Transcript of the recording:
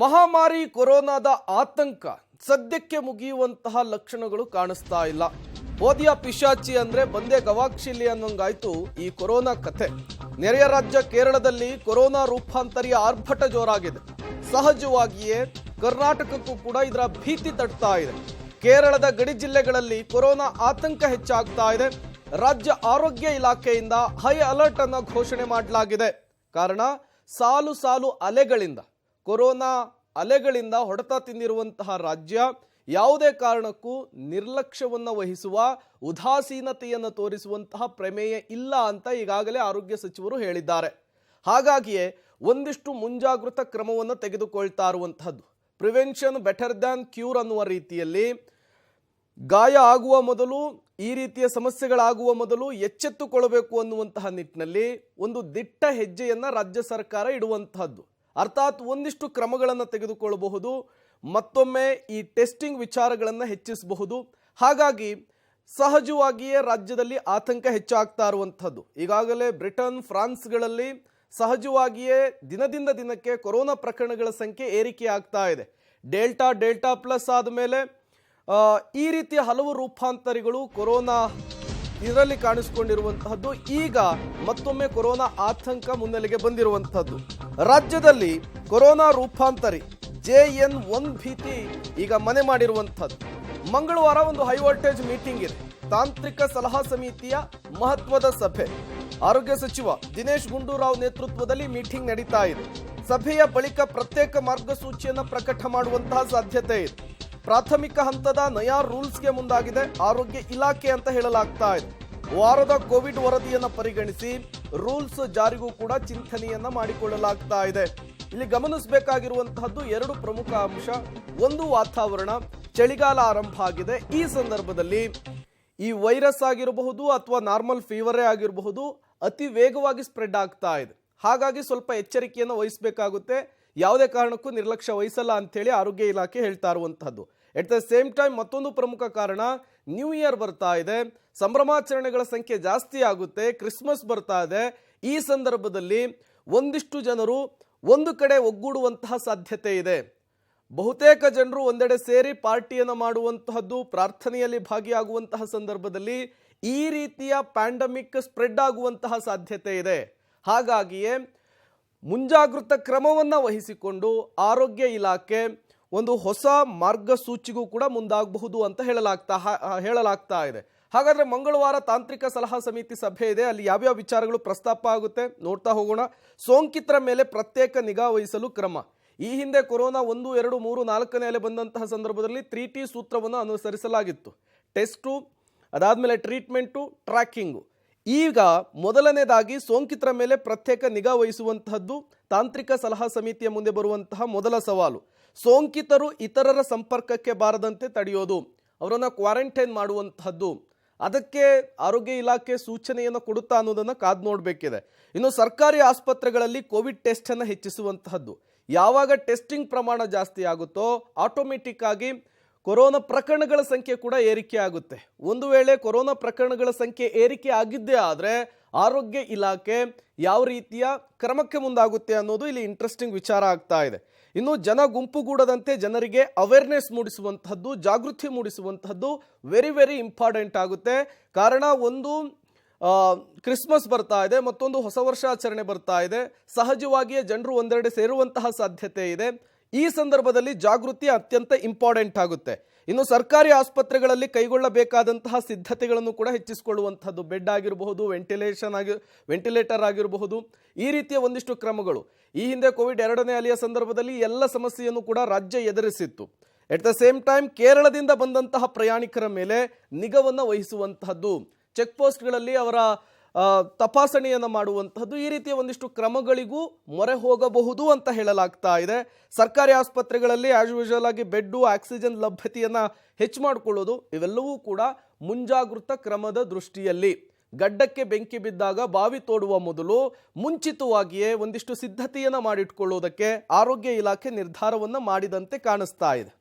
ಮಹಾಮಾರಿ ಕೊರೋನಾದ ಆತಂಕ ಸದ್ಯಕ್ಕೆ ಮುಗಿಯುವಂತಹ ಲಕ್ಷಣಗಳು ಕಾಣಿಸ್ತಾ ಇಲ್ಲ. ಓದಿಯ ಪಿಶಾಚಿ ಅಂದ್ರೆ ಬಂದೆ ಗವಾಕ್ಷಿಲಿ ಅನ್ನೋಂಗಾಯ್ತು ಈ ಕೊರೋನಾ ಕಥೆ. ನೆರೆಯ ರಾಜ್ಯ ಕೇರಳದಲ್ಲಿ ಕೊರೋನಾ ರೂಪಾಂತರಿಯ ಆರ್ಭಟ ಜೋರಾಗಿದೆ. ಸಹಜವಾಗಿಯೇ ಕರ್ನಾಟಕಕ್ಕೂ ಕೂಡ ಇದರ ಭೀತಿ ತಟ್ತಾ ಇದೆ. ಕೇರಳದ ಗಡಿ ಜಿಲ್ಲೆಗಳಲ್ಲಿ ಕೊರೋನಾ ಆತಂಕ ಹೆಚ್ಚಾಗ್ತಾ ಇದೆ. ರಾಜ್ಯ ಆರೋಗ್ಯ ಇಲಾಖೆಯಿಂದ ಹೈ ಅಲರ್ಟ್ ಅನ್ನು ಘೋಷಣೆ ಮಾಡಲಾಗಿದೆ. ಕಾರಣ ಸಾಲು ಸಾಲು ಅಲೆಗಳಿಂದ ಕೊರೋನಾ ಅಲೆಗಳಿಂದ ಹೊಡೆತ ತಿಂದಿರುವಂತಹ ರಾಜ್ಯ ಯಾವುದೇ ಕಾರಣಕ್ಕೂ ನಿರ್ಲಕ್ಷ್ಯವನ್ನು ವಹಿಸುವ ಉದಾಸೀನತೆಯನ್ನು ತೋರಿಸುವಂತಹ ಪ್ರಮೇಯ ಇಲ್ಲ ಅಂತ ಈಗಾಗಲೇ ಆರೋಗ್ಯ ಸಚಿವರು ಹೇಳಿದ್ದಾರೆ. ಹಾಗಾಗಿಯೇ ಒಂದಿಷ್ಟು ಮುಂಜಾಗೃತಾ ಕ್ರಮವನ್ನು ತೆಗೆದುಕೊಳ್ತಾ ಇರುವಂತಹದ್ದು. ಪ್ರಿವೆನ್ಷನ್ ಬೆಟರ್ ದ್ಯಾನ್ ಕ್ಯೂರ್ ಅನ್ನುವ ರೀತಿಯಲ್ಲಿ ಗಾಯ ಆಗುವ ಮೊದಲು, ಈ ರೀತಿಯ ಸಮಸ್ಯೆಗಳಾಗುವ ಮೊದಲು ಎಚ್ಚೆತ್ತುಕೊಳ್ಳಬೇಕು ಅನ್ನುವಂತಹ ನಿಟ್ಟಿನಲ್ಲಿ ಒಂದು ದಿಟ್ಟ ಹೆಜ್ಜೆಯನ್ನು ರಾಜ್ಯ ಸರ್ಕಾರ ಇಡುವಂತಹದ್ದು. ಅರ್ಥಾತ್ ಒಂದಿಷ್ಟು ಕ್ರಮಗಳನ್ನು ತೆಗೆದುಕೊಳ್ಳಬಹುದು, ಮತ್ತೊಮ್ಮೆ ಈ ಟೆಸ್ಟಿಂಗ್ ವಿಚಾರಗಳನ್ನು ಹೆಚ್ಚಿಸಬಹುದು. ಹಾಗಾಗಿ ಸಹಜವಾಗಿಯೇ ರಾಜ್ಯದಲ್ಲಿ ಆತಂಕ ಹೆಚ್ಚಾಗ್ತಾ ಇರುವಂಥದ್ದು. ಈಗಾಗಲೇ ಬ್ರಿಟನ್, ಫ್ರಾನ್ಸ್ಗಳಲ್ಲಿ ಸಹಜವಾಗಿಯೇ ದಿನದಿಂದ ದಿನಕ್ಕೆ ಕೊರೋನಾ ಪ್ರಕರಣಗಳ ಸಂಖ್ಯೆ ಏರಿಕೆ ಆಗ್ತಾ ಇದೆ. ಡೆಲ್ಟಾ ಪ್ಲಸ್ ಆದಮೇಲೆ ಈ ರೀತಿಯ ಹಲವು ರೂಪಾಂತರಿಗಳು ಕೊರೋನಾ ಇದರಲ್ಲಿ ಕಾಣಿಸಿಕೊಂಡಿರುವಂತಹದ್ದು. ಈಗ ಮತ್ತೊಮ್ಮೆ ಕೊರೋನಾ ಆತಂಕ ಮುನ್ನೆಲೆಗೆ ಬಂದಿರುವಂತಹದ್ದು. ರಾಜ್ಯದಲ್ಲಿ ಕೊರೋನಾ ರೂಪಾಂತರಿ JN1 ಭೀತಿ ಈಗ ಮನೆ ಮಾಡಿರುವಂತಹದ್ದು. ಮಂಗಳವಾರ ಒಂದು ಹೈ ವೋಲ್ಟೇಜ್ ಮೀಟಿಂಗ್ ಇದೆ. ತಾಂತ್ರಿಕ ಸಲಹಾ ಸಮಿತಿಯ ಮಹತ್ವದ ಸಭೆ. ಆರೋಗ್ಯ ಸಚಿವ ದಿನೇಶ್ ಗುಂಡೂರಾವ್ ನೇತೃತ್ವದಲ್ಲಿ ಮೀಟಿಂಗ್ ನಡೀತಾ ಇದೆ. ಸಭೆಯ ಬಳಿಕ ಪ್ರತ್ಯೇಕ ಮಾರ್ಗಸೂಚಿಯನ್ನು ಪ್ರಕಟ ಮಾಡುವಂತಹ ಸಾಧ್ಯತೆ ಇದೆ. ಪ್ರಾಥಮಿಕ ಹಂತದ ನಯಾ ರೂಲ್ಸ್ಗೆ ಮುಂದಾಗಿದೆ ಆರೋಗ್ಯ ಇಲಾಖೆ ಅಂತ ಹೇಳಲಾಗ್ತಾ ಇದೆ. ವಾರದ ಕೋವಿಡ್ ವರದಿಯನ್ನು ಪರಿಗಣಿಸಿ ರೂಲ್ಸ್ ಜಾರಿಗೂ ಕೂಡ ಚಿಂತನೆಯನ್ನ ಮಾಡಿಕೊಳ್ಳಲಾಗ್ತಾ ಇದೆ. ಇಲ್ಲಿ ಗಮನಿಸಬೇಕಾಗಿರುವಂತಹದ್ದು ಎರಡು ಪ್ರಮುಖ ಅಂಶ. ಒಂದು, ವಾತಾವರಣ, ಚಳಿಗಾಲ ಆರಂಭ ಆಗಿದೆ. ಈ ಸಂದರ್ಭದಲ್ಲಿ ಈ ವೈರಸ್ ಆಗಿರಬಹುದು ಅಥವಾ ನಾರ್ಮಲ್ ಫೀವರೇ ಆಗಿರಬಹುದು, ಅತಿ ವೇಗವಾಗಿ ಸ್ಪ್ರೆಡ್ ಆಗ್ತಾ ಇದೆ. ಹಾಗಾಗಿ ಸ್ವಲ್ಪ ಎಚ್ಚರಿಕೆಯನ್ನು ವಹಿಸಬೇಕಾಗುತ್ತೆ. ಯಾವುದೇ ಕಾರಣಕ್ಕೂ ನಿರ್ಲಕ್ಷ್ಯ ವಹಿಸಲ್ಲ ಅಂತೇಳಿ ಆರೋಗ್ಯ ಇಲಾಖೆ ಹೇಳ್ತಾ ಇರುವಂತಹದ್ದು. ಎಟ್ ದ ಸೇಮ್ ಟೈಮ್ ಮತ್ತೊಂದು ಪ್ರಮುಖ ಕಾರಣ, ನ್ಯೂ ಇಯರ್ ಬರ್ತಾ ಇದೆ, ಸಂಭ್ರಮಾಚರಣೆಗಳ ಸಂಖ್ಯೆ ಜಾಸ್ತಿ ಆಗುತ್ತೆ, ಕ್ರಿಸ್ಮಸ್ ಬರ್ತಾ ಇದೆ. ಈ ಸಂದರ್ಭದಲ್ಲಿ ಒಂದಿಷ್ಟು ಜನರು ಒಂದು ಕಡೆ ಒಗ್ಗೂಡುವಂತಹ ಸಾಧ್ಯತೆ ಇದೆ. ಬಹುತೇಕ ಜನರು ಒಂದೆಡೆ ಸೇರಿ ಪಾರ್ಟಿಯನ್ನು ಮಾಡುವಂತಹದ್ದು, ಪ್ರಾರ್ಥನೆಯಲ್ಲಿ ಭಾಗಿಯಾಗುವಂತಹ ಸಂದರ್ಭದಲ್ಲಿ ಈ ರೀತಿಯ ಪ್ಯಾಂಡಮಿಕ್ ಸ್ಪ್ರೆಡ್ ಆಗುವಂತಹ ಸಾಧ್ಯತೆ ಇದೆ. ಹಾಗಾಗಿಯೇ ಮುಂಜಾಗೃತಾ ಕ್ರಮವನ್ನು ವಹಿಸಿಕೊಂಡು ಆರೋಗ್ಯ ಇಲಾಖೆ ಒಂದು ಹೊಸ ಮಾರ್ಗಸೂಚಿಗೂ ಕೂಡ ಮುಂದಾಗಬಹುದು ಅಂತ ಹೇಳಲಾಗ್ತಾ ಇದೆ. ಹಾಗಾದ್ರೆ ಮಂಗಳವಾರ ತಾಂತ್ರಿಕ ಸಲಹಾ ಸಮಿತಿ ಸಭೆ ಇದೆ. ಅಲ್ಲಿ ಯಾವ್ಯಾವ ವಿಚಾರಗಳು ಪ್ರಸ್ತಾಪ ಆಗುತ್ತೆ ನೋಡ್ತಾ ಹೋಗೋಣ. ಸೋಂಕಿತರ ಮೇಲೆ ಪ್ರತ್ಯೇಕ ನಿಗಾ ವಹಿಸಲು ಕ್ರಮ. ಈ ಹಿಂದೆ ಕೊರೋನಾ 1, 2, 3, 4ನೇ ಅಲೆ ಬಂದಂತಹ ಸಂದರ್ಭದಲ್ಲಿ 3T ಸೂತ್ರವನ್ನು ಅನುಸರಿಸಲಾಗಿತ್ತು. ಟೆಸ್ಟು, ಅದಾದ್ಮೇಲೆ ಟ್ರೀಟ್ಮೆಂಟು, ಟ್ರ್ಯಾಕಿಂಗು. ಈಗ ಮೊದಲನೇದಾಗಿ ಸೋಂಕಿತರ ಮೇಲೆ ಪ್ರತ್ಯೇಕ ನಿಗಾ ವಹಿಸುವಂತಹದ್ದು ತಾಂತ್ರಿಕ ಸಲಹಾ ಸಮಿತಿಯ ಮುಂದೆ ಬರುವಂತಹ ಮೊದಲ ಸವಾಲು. ಸೋಂಕಿತರು ಇತರರ ಸಂಪರ್ಕಕ್ಕೆ ಬಾರದಂತೆ ತಡೆಯೋದು, ಅವರನ್ನು ಕ್ವಾರಂಟೈನ್ ಮಾಡುವಂತಹದ್ದು. ಅದಕ್ಕೆ ಆರೋಗ್ಯ ಇಲಾಖೆ ಸೂಚನೆಯನ್ನು ಕೊಡುತ್ತಾ ಅನ್ನೋದನ್ನು ಕಾದು ನೋಡಬೇಕಿದೆ. ಇನ್ನು ಸರ್ಕಾರಿ ಆಸ್ಪತ್ರೆಗಳಲ್ಲಿ ಕೋವಿಡ್ ಟೆಸ್ಟ್ ಅನ್ನು ಹೆಚ್ಚಿಸುವಂತಹದ್ದು. ಯಾವಾಗ ಟೆಸ್ಟಿಂಗ್ ಪ್ರಮಾಣ ಜಾಸ್ತಿ ಆಗುತ್ತೋ ಆಟೋಮೆಟಿಕ್ ಆಗಿ ಕೊರೋನಾ ಪ್ರಕರಣಗಳ ಸಂಖ್ಯೆ ಕೂಡ ಏರಿಕೆ ಆಗುತ್ತೆ. ಒಂದು ವೇಳೆ ಕೊರೋನಾ ಪ್ರಕರಣಗಳ ಸಂಖ್ಯೆ ಏರಿಕೆ ಆಗಿದ್ದೇ ಆದರೆ ಆರೋಗ್ಯ ಇಲಾಖೆ ಯಾವ ರೀತಿಯ ಕ್ರಮಕ್ಕೆ ಮುಂದಾಗುತ್ತೆ ಅನ್ನೋದು ಇಲ್ಲಿ ಇಂಟ್ರೆಸ್ಟಿಂಗ್ ವಿಚಾರ ಆಗ್ತಾ ಇದೆ. ಇನ್ನು ಜನ ಗುಂಪುಗೂಡದಂತೆ ಜನರಿಗೆ ಅವೇರ್ನೆಸ್ ಮೂಡಿಸುವಂತಹದ್ದು, ಜಾಗೃತಿ ಮೂಡಿಸುವಂತಹದ್ದು ವೆರಿ ವೆರಿ ಇಂಪಾರ್ಟೆಂಟ್ ಆಗುತ್ತೆ. ಕಾರಣ, ಒಂದು ಕ್ರಿಸ್ಮಸ್ ಬರ್ತಾ ಇದೆ, ಮತ್ತೊಂದು ಹೊಸ ವರ್ಷಾಚರಣೆ ಬರ್ತಾ ಇದೆ. ಸಹಜವಾಗಿಯೇ ಜನರು ಒಂದೆರಡೆ ಸೇರುವಂತಹ ಸಾಧ್ಯತೆ ಇದೆ. ಈ ಸಂದರ್ಭದಲ್ಲಿ ಜಾಗೃತಿ ಅತ್ಯಂತ ಇಂಪಾರ್ಟೆಂಟ್ ಆಗುತ್ತೆ. ಇನ್ನು ಸರ್ಕಾರಿ ಆಸ್ಪತ್ರೆಗಳಲ್ಲಿ ಕೈಗೊಳ್ಳಬೇಕಾದಂತಹ ಸಿದ್ಧತೆಗಳನ್ನು ಕೂಡ ಹೆಚ್ಚಿಸಿಕೊಳ್ಳುವಂಥದ್ದು. ಬೆಡ್ ಆಗಿರಬಹುದು, ವೆಂಟಿಲೇಟರ್ ಆಗಿರಬಹುದು, ಈ ರೀತಿಯ ಒಂದಿಷ್ಟು ಕ್ರಮಗಳು. ಈ ಹಿಂದೆ ಕೋವಿಡ್ 2ನೇ ಅಲೆಯ ಸಂದರ್ಭದಲ್ಲಿ ಎಲ್ಲ ಸಮಸ್ಯೆಯನ್ನು ಕೂಡ ರಾಜ್ಯ ಎದುರಿಸಿತ್ತು. ಎಟ್ ದ ಸೇಮ್ ಟೈಮ್ ಕೇರಳದಿಂದ ಬಂದಂತಹ ಪ್ರಯಾಣಿಕರ ಮೇಲೆ ನಿಗಾವನ್ನು ವಹಿಸುವಂತಹದ್ದು, ಚೆಕ್ ಪೋಸ್ಟ್ಗಳಲ್ಲಿ ಅವರ ತಪಾಸಣೆಯನ್ನು ಮಾಡುವಂತಹದ್ದು, ಈ ರೀತಿಯ ಒಂದಿಷ್ಟು ಕ್ರಮಗಳಿಗೂ ಮೊರೆ ಹೋಗಬಹುದು ಅಂತ ಹೇಳಲಾಗ್ತಾ ಇದೆ. ಸರ್ಕಾರಿ ಆಸ್ಪತ್ರೆಗಳಲ್ಲಿ ಆಸ್ ಯೂಶುವಲ್ ಆಗಿ ಬೆಡ್ಡು, ಆಕ್ಸಿಜನ್ ಲಭ್ಯತೆಯನ್ನು ಹೆಚ್ಚು ಮಾಡಿಕೊಳ್ಳೋದು, ಇವೆಲ್ಲವೂ ಕೂಡ ಮುಂಜಾಗೃತಾ ಕ್ರಮದ ದೃಷ್ಟಿಯಲ್ಲಿ. ಗಡ್ಡಕ್ಕೆ ಬೆಂಕಿ ಬಿದ್ದಾಗ ಬಾವಿ ತೋಡುವ ಮೊದಲು ಮುಂಚಿತವಾಗಿಯೇ ಒಂದಿಷ್ಟು ಸಿದ್ಧತೆಯನ್ನು ಮಾಡಿಟ್ಕೊಳ್ಳೋದಕ್ಕೆ ಆರೋಗ್ಯ ಇಲಾಖೆ ನಿರ್ಧಾರವನ್ನು ಮಾಡಿದಂತೆ ಕಾಣಿಸ್ತಾ ಇದೆ.